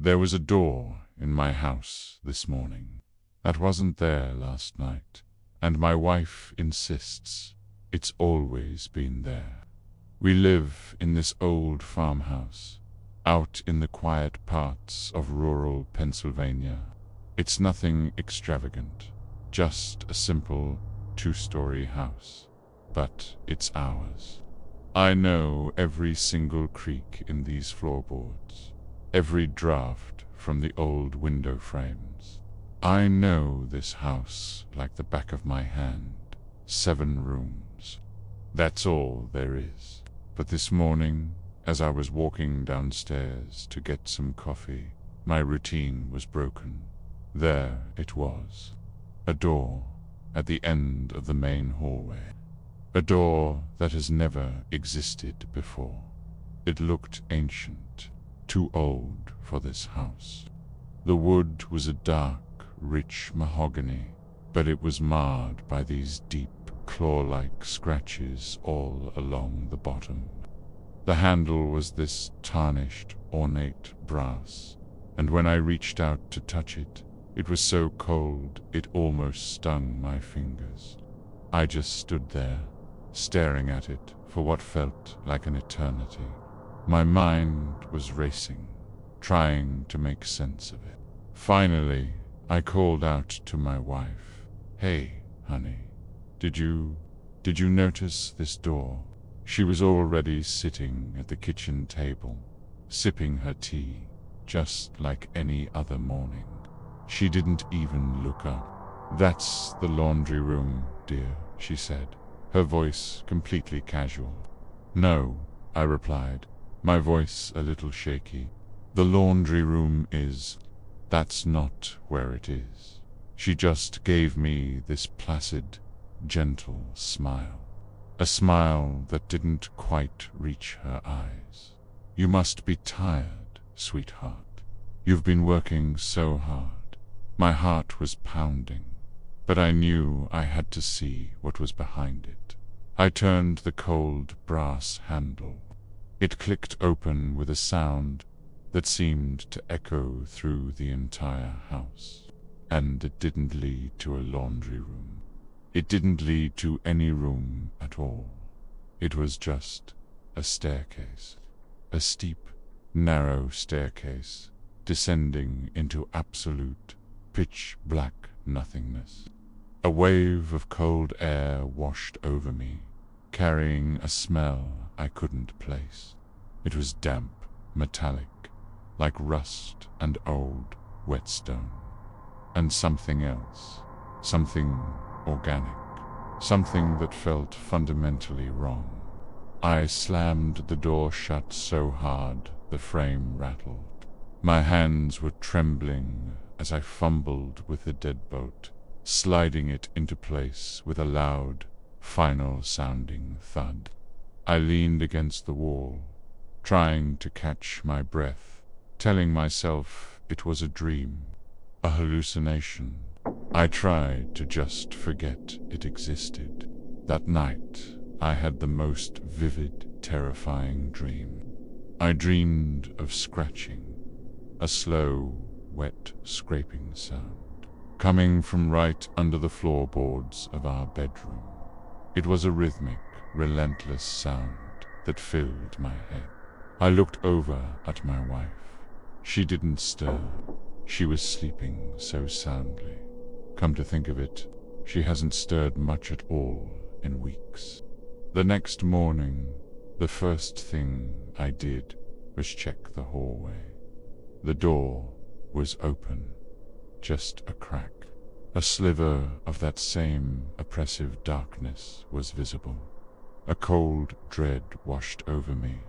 There was a door in my house this morning that wasn't there last night, and my wife insists it's always been there. We live in this old farmhouse, out in the quiet parts of rural Pennsylvania. It's nothing extravagant, just a simple two-story house, but it's ours. I know every single creak in these floorboards, every draft from the old window frames. I know this house like the back of my hand. 7 rooms. That's all there is. But this morning, as I was walking downstairs to get some coffee, my routine was broken. There it was. A door at the end of the main hallway. A door that has never existed before. It looked ancient, too old for this house. The wood was a dark, rich mahogany, but it was marred by these deep, claw-like scratches all along the bottom. The handle was this tarnished, ornate brass, and when I reached out to touch it, it was so cold it almost stung my fingers. I just stood there, staring at it for what felt like an eternity. My mind was racing, trying to make sense of it. Finally, I called out to my wife, "Hey, honey, did you notice this door?" She was already sitting at the kitchen table, sipping her tea, just like any other morning. She didn't even look up. "That's the laundry room, dear," she said, her voice completely casual. "No," I replied, my voice a little shaky. "The laundry room is... that's not where it is." She just gave me this placid, gentle smile. A smile that didn't quite reach her eyes. "You must be tired, sweetheart. You've been working so hard." My heart was pounding, but I knew I had to see what was behind it. I turned the cold brass handle. It clicked open with a sound that seemed to echo through the entire house. And it didn't lead to a laundry room. It didn't lead to any room at all. It was just a staircase. A steep, narrow staircase, descending into absolute, pitch-black nothingness. A wave of cold air washed over me, carrying a smell I couldn't place. It was damp, metallic, like rust and old whetstone. And something else, something organic, something that felt fundamentally wrong. I slammed the door shut so hard the frame rattled. My hands were trembling as I fumbled with the deadbolt, sliding it into place with a loud, final-sounding thud. I leaned against the wall, trying to catch my breath, telling myself it was a dream, a hallucination. I tried to just forget it existed. That night, I had the most vivid, terrifying dream. I dreamed of scratching, a slow, wet scraping sound, coming from right under the floorboards of our bedroom. It was a rhythmic, relentless sound that filled my head. I looked over at my wife. She didn't stir. She was sleeping so soundly. Come to think of it, she hasn't stirred much at all in weeks. The next morning, the first thing I did was check the hallway. The door was open, just a crack. A sliver of that same oppressive darkness was visible. A cold dread washed over me.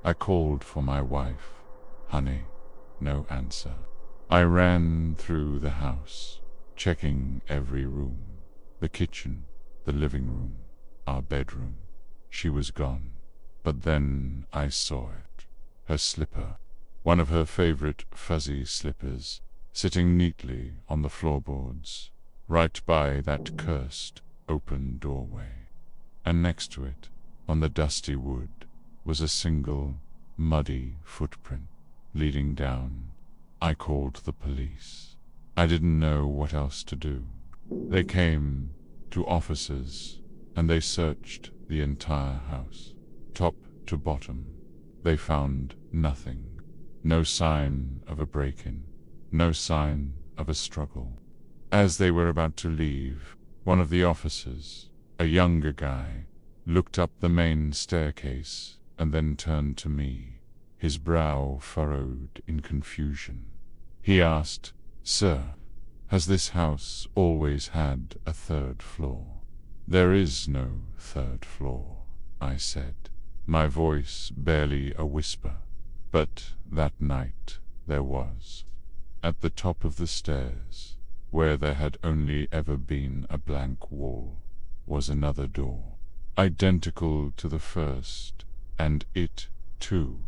I called for my wife. "Honey," no answer. I ran through the house, checking every room. The kitchen, the living room, our bedroom. She was gone. But then I saw it. Her slipper, one of her favorite fuzzy slippers, sitting neatly on the floorboards, right by that cursed open doorway. And next to it, on the dusty wood, was a single, muddy footprint leading down. I called the police. I didn't know what else to do. They came, 2 officers, and they searched the entire house, top to bottom. They found nothing. No sign of a break-in. No sign of a struggle. As they were about to leave, one of the officers, a younger guy, looked up the main staircase and then turned to me, his brow furrowed in confusion. He asked, "Sir, has this house always had a 3rd floor?" "There is no 3rd floor," I said, my voice barely a whisper. But that night there was. At the top of the stairs, where there had only ever been a blank wall, was another door, identical to the first, and it, too,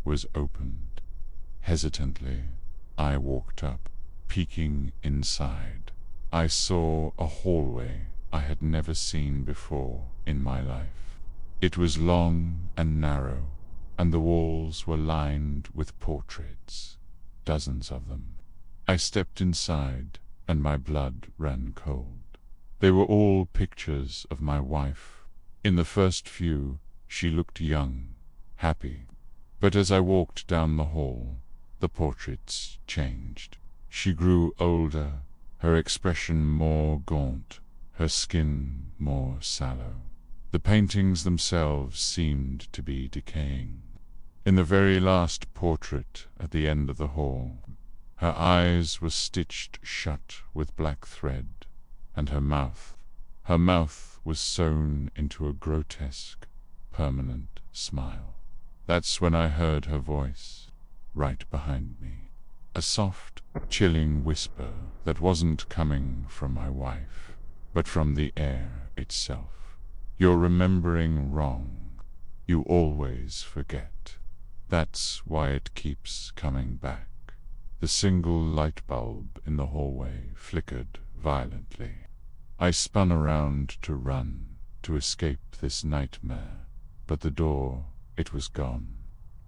was opened. Hesitantly, I walked up, peeking inside. I saw a hallway I had never seen before in my life. It was long and narrow, and the walls were lined with portraits, dozens of them. I stepped inside, and my blood ran cold. They were all pictures of my wife. In the first few, she looked young, happy. But as I walked down the hall, the portraits changed. She grew older, her expression more gaunt, her skin more sallow. The paintings themselves seemed to be decaying. In the very last portrait at the end of the hall, her eyes were stitched shut with black thread, and her mouth was sewn into a grotesque, permanent smile. That's when I heard her voice, right behind me. A soft, chilling whisper that wasn't coming from my wife, but from the air itself. "You're remembering wrong. You always forget. That's why it keeps coming back." The single light bulb in the hallway flickered violently. I spun around to run, to escape this nightmare, but the door, it was gone.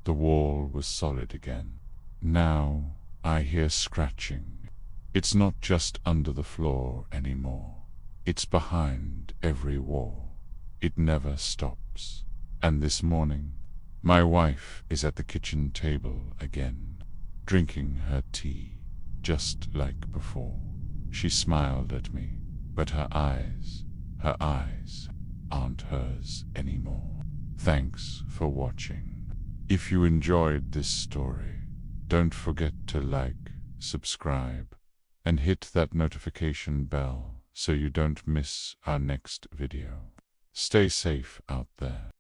The wall was solid again. Now I hear scratching. It's not just under the floor anymore. It's behind every wall. It never stops. And this morning, my wife is at the kitchen table again, drinking her tea, just like before. She smiled at me, but her eyes aren't hers anymore. Thanks for watching. If you enjoyed this story, don't forget to like, subscribe, and hit that notification bell so you don't miss our next video. Stay safe out there.